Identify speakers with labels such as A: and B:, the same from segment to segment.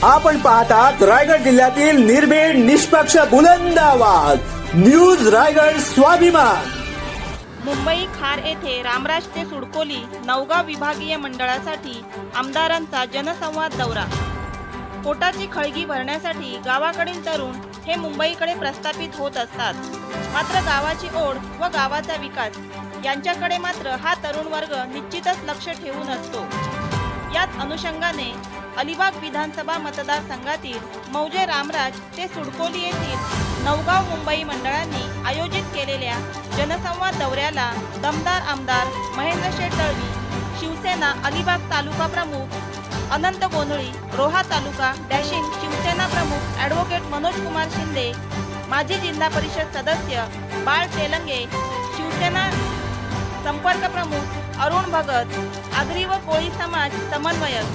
A: आपण पाहतात रायगड जिल्ह्यातील निर्भीड निष्पक्ष बुलंद आवाज न्यूज रायगड स्वाभिमान।
B: मुंबई खार येथे रामराज ते सुडकोली नवगाव विभागीय मंडळासाठी आमदारांचा जनसंवाद दौरा। पोटाची खळगी भरण्यासाठी गावाकडील तरुण हे मुंबईकडे प्रस्थापित होत असतात, मात्र गावाची ओढ व गावाचा विकास यांच्याकडे मात्र हा तरुण वर्ग निश्चितच लक्ष ठेवून असतो। याच अनुषंगाने अलिबाग विधानसभा मतदारसंघातील मौजे रामराज ते सुडकोली येथील नवगाव मुंबई मंडळांनी आयोजित केलेल्या जनसंवाद दौऱ्याला दमदार आमदार महेंद्र शेठ दळवी, शिवसेना अलिबाग तालुका प्रमुख अनंत गोंधळी, रोहा तालुका डॅशिंग शिवसेना प्रमुख ॲडव्होकेट मनोज कुमार शिंदे, माजी जिल्हा परिषद सदस्य बाळ तेलंगे, शिवसेना संपर्क प्रमुख अरुण भगत, आगरी व कोळी समाज समन्वयक,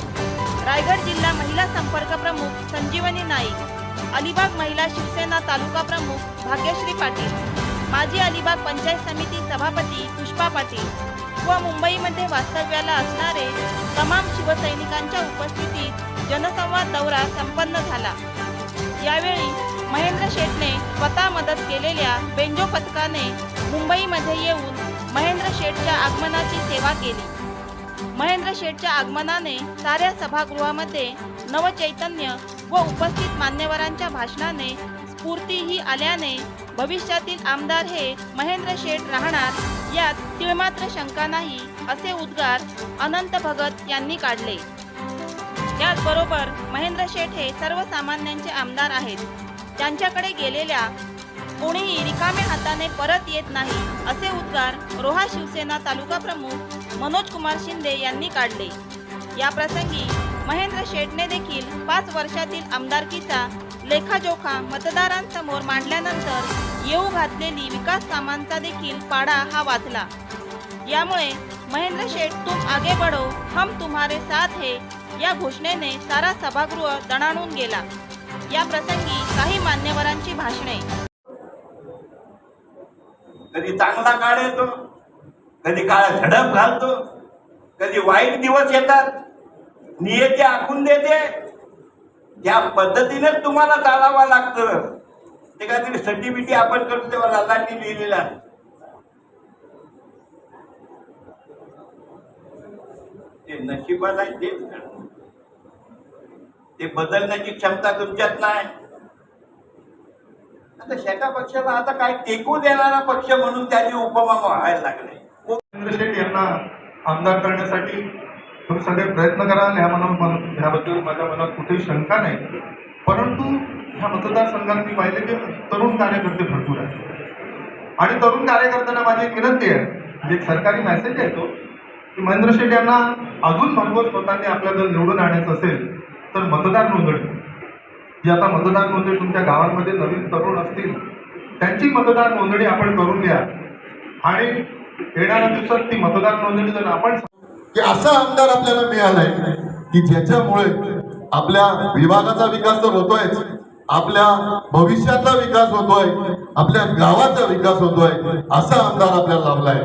B: रायगड जिल्हा महिला संपर्क प्रमुख संजीवनी नाईक, अलिबाग महिला शिवसेना तालुका प्रमुख भाग्यश्री पाटील, माजी अलिबाग पंचायत समिती सभापती पुष्पा पाटील व मुंबईमध्ये वास्तव्याला असणारे तमाम शिवसैनिकांच्या उपस्थितीत जनसंवाद दौरा संपन्न झाला। यावेळी महेंद्र शेठने स्वतः मदत केलेल्या बेंजो पथकाने मुंबईमध्ये येऊन महेंद्र शेठच्या आगमनाची सेवा केली। महेंद्र शेठच्या आगमनाने साऱ्या सभागृहामध्ये नवचैतन्य व उपस्थित मान्यवरांच्या भाषणाने स्फूर्तीही आल्याने भविष्यातील आमदार हे महेंद्र शेठ राहणार यात तिळमात्र शंका नाही, असे उद्गार अनंत भगत यांनी काढले। त्याचबरोबर महेंद्र शेठ हे सर्वसामान्यांचे आमदार आहेत, त्यांच्याकडे गेलेल्या कोणीही रिकाम्या हाताने परत येत नाही, असे उद्गार रोहा शिवसेना तालुका प्रमुख मनोज कुमार शिंदे यांनी काढले। या प्रसंगी महेंद्र शेठने देखील 5 वर्षातील आमदारकीचा लेखाजोखा मतदारांसमोर मांडल्यानंतर येऊ घातलेली विकास कामांचा देखील पाढा हा वाचला। यामुळे महेंद्र शेठ तुम आगे बढ़ो हम तुम्हारे साथ है या घोषणेने सारा सभागृह दणाणून गेला। या प्रसंगी काही मान्यवरांची भाषणे।
C: कधी चांगला काळ येतो, कधी काळ झडप घालतो, कधी वाईट दिवस येतात, नियती आखून देते। या पद्धतीनेच तुम्हाला चालावं लागतं। ते काहीतरी सर्टिफिकेट आपण करतो तेव्हा लालांनी लिहिलेलं आहे, ते नशिबात आहे तेच घडतं। ते बदलण्याची क्षमता तुमच्यात नाही। आता शेका पक्षाला आता काय टेकू देणारा पक्ष म्हणून त्याची उपमा व्हायला लागले।
D: महेंद्र शेठ यांना आमदार करण्यासाठी तुम्ही सगळे प्रयत्न कराल, ह्याबद्दल माझ्या मनात कुठेही शंका नाही। परंतु ह्या मतदारसंघात मी पाहिले की तरुण कार्यकर्ते भरपूर आहेत आणि तरुण कार्यकर्त्यांना माझी एक विनंती आहे, एक सरकारी मेसेज आहे तो की महेंद्र शेठ यांना अजून भरघोस मतांनी आपल्याला जर निवडून आणायचं असेल तर मतदार नोंदणी, जी आता मतदार नोंदणी तुमच्या गावांमध्ये नवीन तरुण असतील त्यांची मतदार नोंदणी आपण करून घ्या आणि येणाऱ्या दिवसात ती मतदार नोंदणी जर आपण
E: की असा आमदार आपल्याला मिळालाय की ज्याच्यामुळे आपल्या विभागाचा विकास तर होतोय, आपल्या भविष्याचा विकास होतोय, आपल्या गावाचा विकास होतोय, असा आमदार आपल्याला लाभलाय।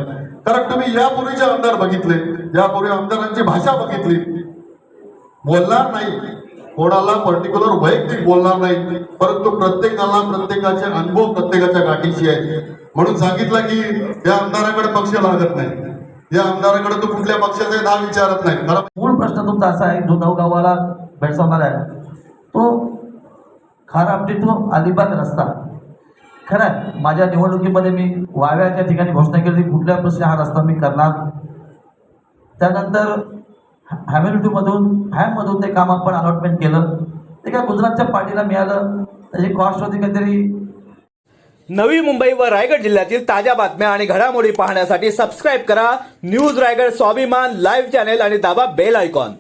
E: कारण तुम्ही यापूर्वीचे आमदार बघितले, यापूर्वी आमदारांची भाषा बघितली, बोलणार नाही, कोणाला पर्टिक्युलर वैयक्तिक बोलणार नाही, परंतु प्रत्येकाला प्रत्येकाचे अनुभव प्रत्येकाच्या गाठीशी आहे। म्हणून सांगितलं की या आमदाराकडे पक्ष लागत नाही, या आमदाराकडे तो कुठल्या पक्षाचे नाव विचारत नाही।
F: मूळ प्रश्न तुमचा असा आहे, जो नवगावाला भेडसावणार आहे तो खारापटी तो अलिबाग रस्ता। खरं आहे, माझ्या निवडणुकीमध्ये मी वाव्याच्या ठिकाणी घोषणा केली की कुठल्या प्रश्न हा रस्ता मी करणार। त्यानंतर हॅममधून ते काम आपण अलॉटमेंट केलं, ते काय गुजरातच्या पार्टीला मिळालं, त्याची कॉस्ट होती काहीतरी।
A: नवी मुंबई व रायगड जिल्ह्यातील ताज्या बातम्या आणि घडामोडी पाहण्यासाठी सबस्क्राईब करा न्यूज रायगड स्वाभिमान लाईव्ह चॅनेल आणि दाबा बेल आयकॉन।